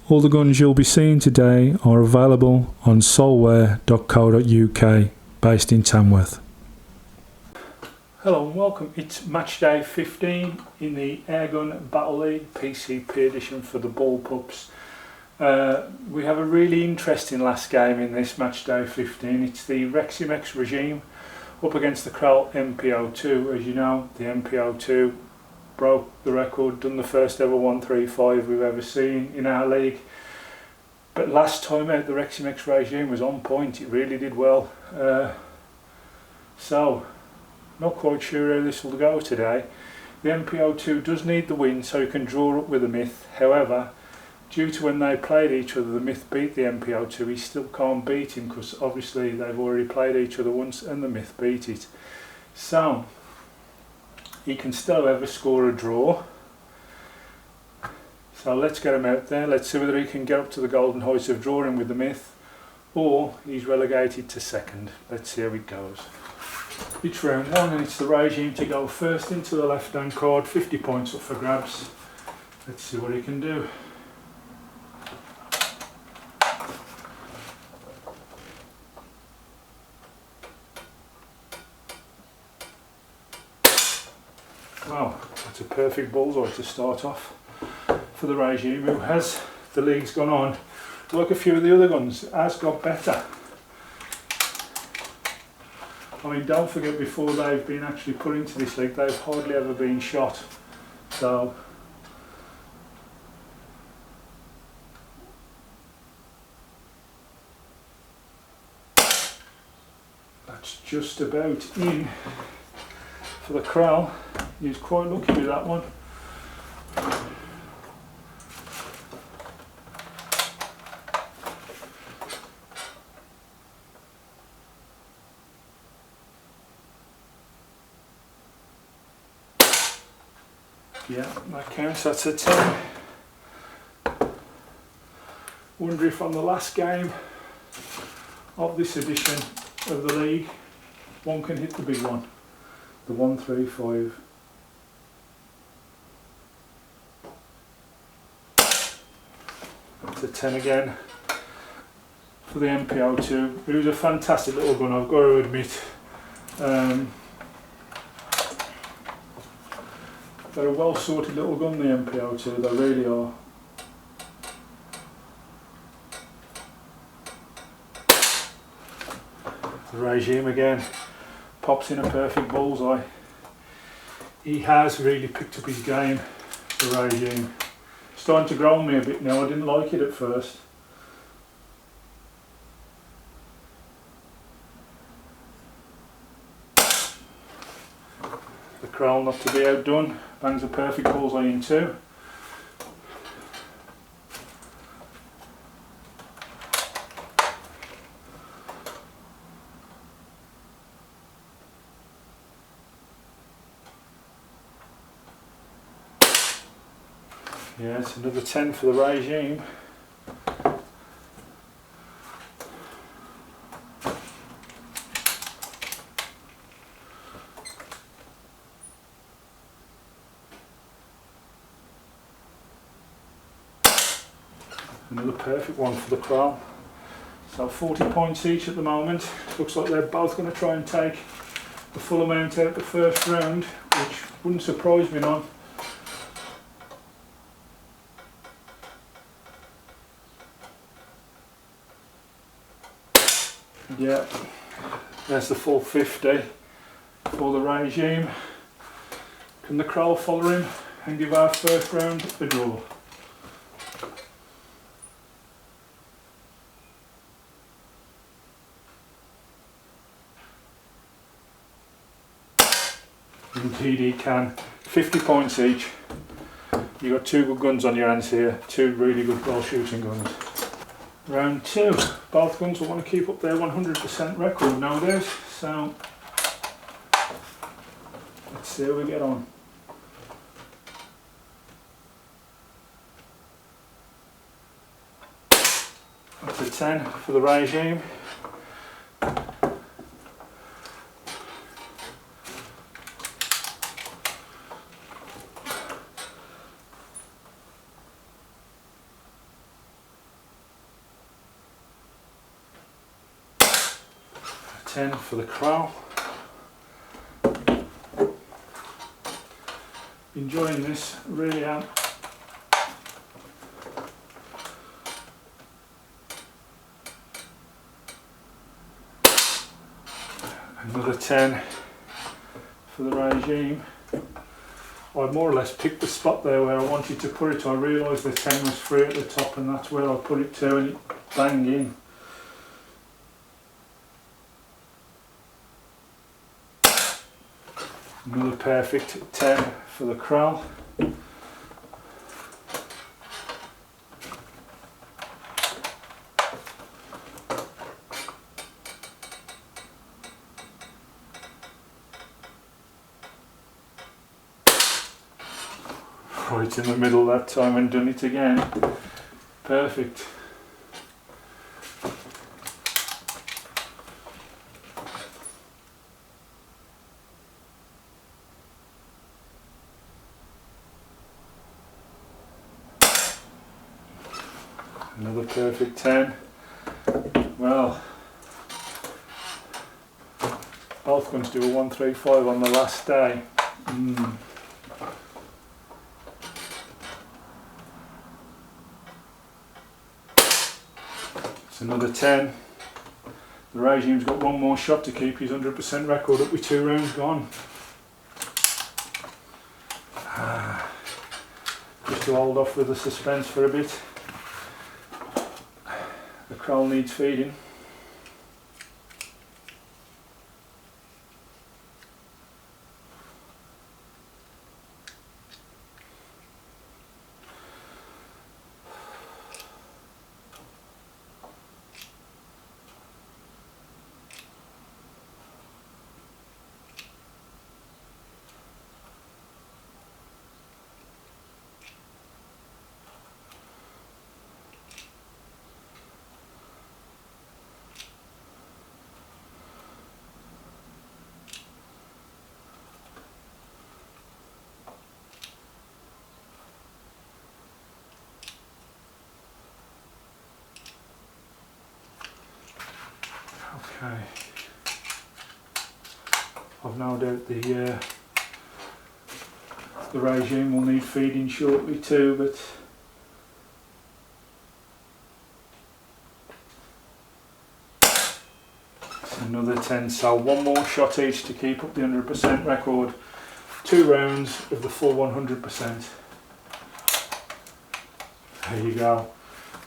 All the guns you'll be seeing today are available on solware.co.uk, based in Tamworth. Hello and welcome. It's match day 15 in the Airgun Battle League PCP edition for the ball pups. We have a really interesting last game in this match day 15. It's the Reximex regime up against the Kral NP02. As you know, the NP02 broke the record, done the first ever 135 we've ever seen in our league. But last time out the Reximex regime was on point, it really did well. So, not quite sure how this will go today. The NP02 does need the win so he can draw up with the myth. However, due to when they played each other, the myth beat the NP02, he still can't beat him because obviously they've already played each other once and the myth beat it. So, he can still ever score a draw. So let's get him out there. Let's see whether he can get up to the golden heights of drawing with the myth, or he's relegated to second. Let's see how it goes. It's round one and it's the regime to go first into the left hand card. 50 points up for grabs. Let's see what he can do. Wow, that's a perfect bullseye to start off for the regime, who has, the league's gone on, like a few of the other guns, has got better. I mean, don't forget, before they've been actually put into this league, they've hardly ever been shot. So, that's just about in for the Kral. He was quite lucky with that one. Yeah, that counts, that's a 10. Wonder if on the last game of this edition of the league, one can hit the big one. The 135. That's a 10 again for the NP02. It was a fantastic little gun, I've got to admit. They're a well sorted little gun, the NP02, they really are. The regime again pops in a perfect bullseye. He has really picked up his game, the regime. Starting to grow on me a bit now, I didn't like it at first. The Kral not to be outdone, bangs a perfect bullseye in two. Yeah, it's another 10 for the regime. Another perfect one for the Kral. So 40 points each at the moment. Looks like they're both going to try and take the full amount out the first round, which wouldn't surprise me none. Yeah, there's the full 50 for the regime. Can the Kral follow him and give our first round a draw? Indeed he can. 50 points each. You've got two good guns on your hands here, two really good ball shooting guns. Round two. Both guns will want to keep up their 100% record nowadays, so let's see how we get on. That's a 10 for the regime. 10 for the Kral. Enjoying this, really am. Another 10 for the regime. I more or less picked the spot there where I wanted to put it. I realised the 10 was free at the top and that's where I put it to, and it banged in. Another perfect 10 for the Kral. Right in the middle that time and done it again. Perfect. Another perfect 10. Well, both going to do a 135 on the last day. It's another 10. The regime's got one more shot to keep his 100% record up with 2 rounds gone. Just to hold off with the suspense for a bit. The Kral needs feeding. Okay, I've no doubt the regime will need feeding shortly too, but it's another 10, so one more shot each to keep up the 100% record. 2 rounds of the full 100%. There you go.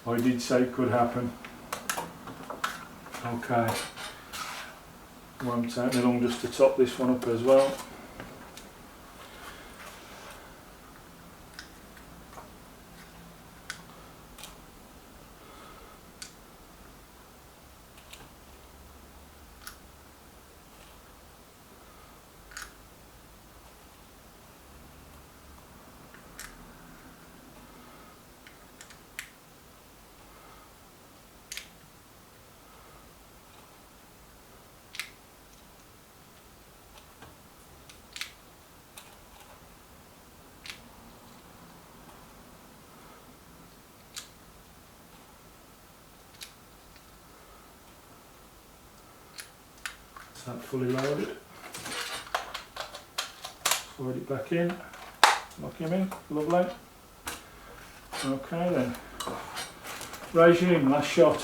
I did say it could happen. Okay. Won't take me long just to top this one up as well. Is that fully loaded? Slide it back in, lock him in, lovely. Okay then. Regime, last shot.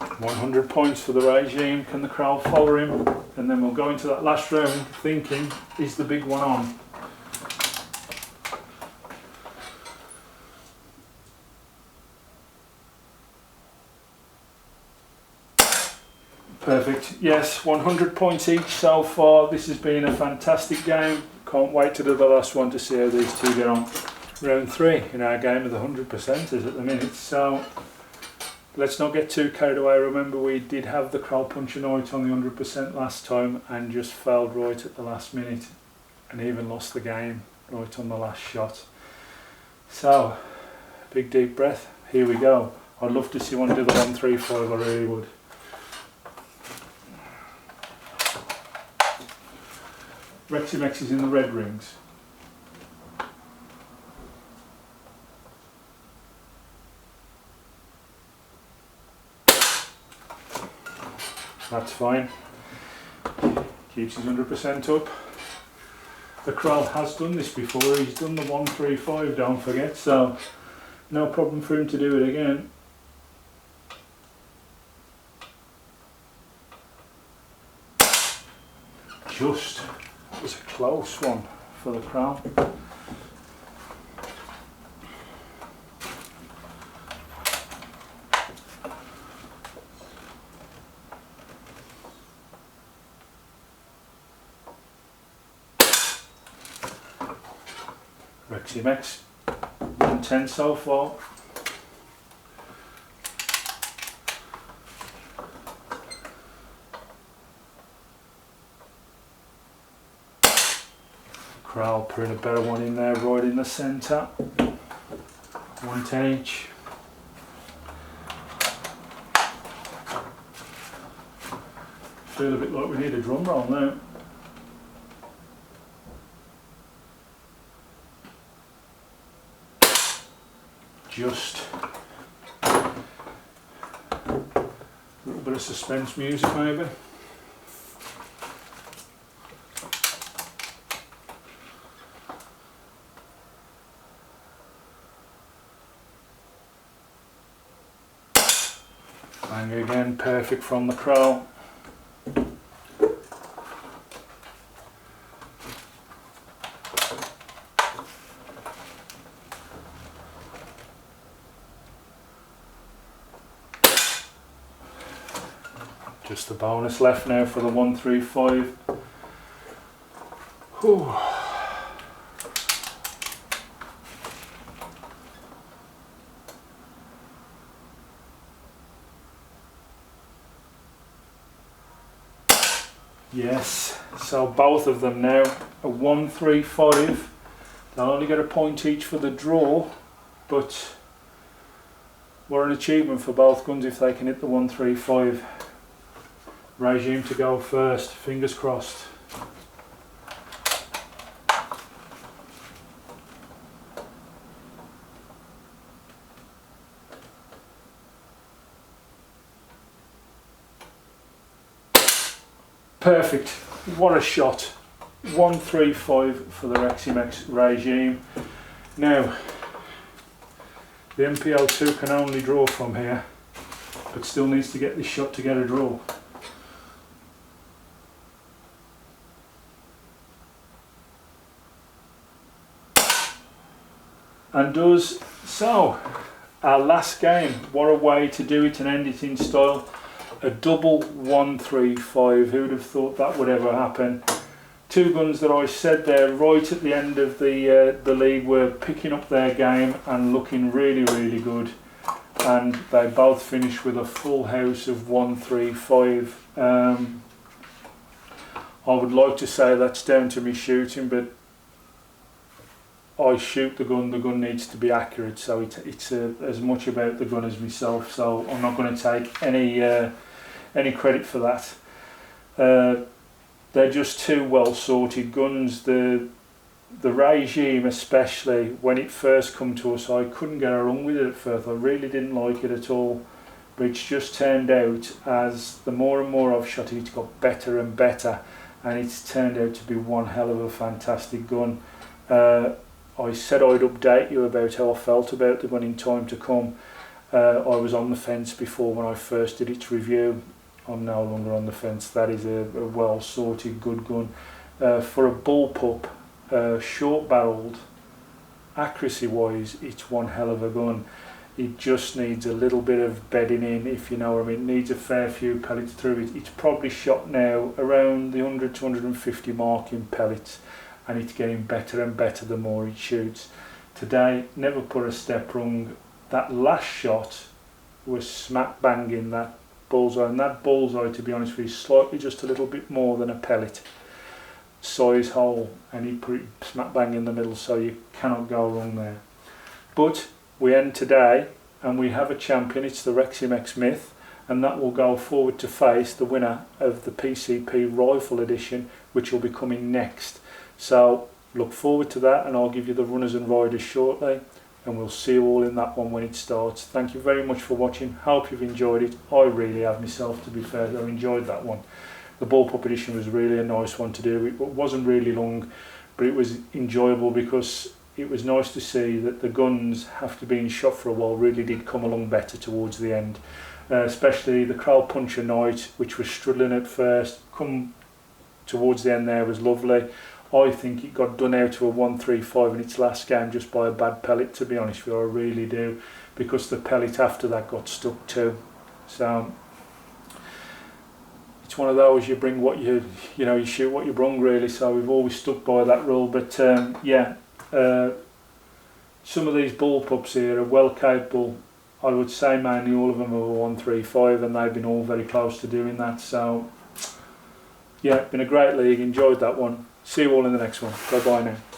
£100 points for the regime. Can the Kral follow him? And then we'll go into that last round thinking, is the big one on? Perfect. Yes, 100 points each so far. This has been a fantastic game. Can't wait to do the last one to see how these two get on. Round 3 in our game of the 100%ers at the minute. So let's not get too carried away. Remember, we did have the Kral puncher night on the 100% last time and just failed right at the last minute and even lost the game right on the last shot. So, big deep breath. Here we go. I'd love to see one do the 135, I really would. Reximex is in the red rings. That's fine. Keeps his 100% up. The Kral has done this before, he's done the 135, don't forget, so no problem for him to do it again. Just, it was a close one for the Kral. Reximex, 110 so far. Kral putting a better one in there, right in the centre. 110 each. Feel a bit like we need a drum roll now. Just a little bit of suspense music maybe. Bang again, perfect from the Kral. Just the bonus left now for the 135. Whew. Yes, so both of them now a 135. They'll only get a point each for the draw, but what an achievement for both guns if they can hit the 135. Regime to go first, fingers crossed. Perfect, what a shot. 135 for the Reximex regime. Now, the NP02 can only draw from here, but still needs to get this shot to get a draw. And does so. Our last game, what a way to do it and end it in style. A double 135, who would have thought that would ever happen? Two guns that I said there right at the end of the league were picking up their game and looking really, really good. And they both finished with a full house of 135. I would like to say that's down to me shooting, but I shoot the gun needs to be accurate, so it's as much about the gun as myself, so I'm not going to take any credit for that. They're just two well sorted guns. The regime, especially when it first come to us, I couldn't get along with it at first. I really didn't like it at all, but it's just turned out, as the more and more I've shot it, it's got better and better, and it's turned out to be one hell of a fantastic gun. I said I'd update you about how I felt about the gun in time to come. I was on the fence before when I first did its review. I'm no longer on the fence. That is a well sorted good gun. For a bullpup, short barreled, accuracy wise, it's one hell of a gun. It just needs a little bit of bedding in, if you know what I mean. It needs a fair few pellets through it. It's probably shot now around the 100 to 150 mark in pellets, and it's getting better and better the more it shoots. Today, never put a step wrong. That last shot was smack banging that bullseye, and that bullseye, to be honest with you, is slightly just a little bit more than a pellet size hole, and he put it smack bang in the middle, so you cannot go wrong there. But we end today and we have a champion. It's the Reximex Myth, and that will go forward to face the winner of the PCP Rifle Edition, which will be coming next. So look forward to that, and I'll give you the runners and riders shortly. and we'll see you all in that one when it starts. Thank you very much for watching. Hope you've enjoyed it. I really have myself, to be fair. I enjoyed that one. The bullpup edition was really a nice one to do. It wasn't really long, but it was enjoyable because it was nice to see that the guns, after being shot for a while, really did come along better towards the end. Especially the Kral Puncher Knight, which was struggling at first, come towards the end there was lovely. I think it got done out to a 135 in its last game just by a bad pellet, to be honest with you. I really do, because the pellet after that got stuck too. So it's one of those, you bring what you shoot what you brung, really. So we've always stuck by that rule. But yeah, some of these bullpups here are well capable. I would say mainly all of them are 135, and they've been all very close to doing that. So yeah, been a great league, enjoyed that one. See you all in the next one. Bye bye now.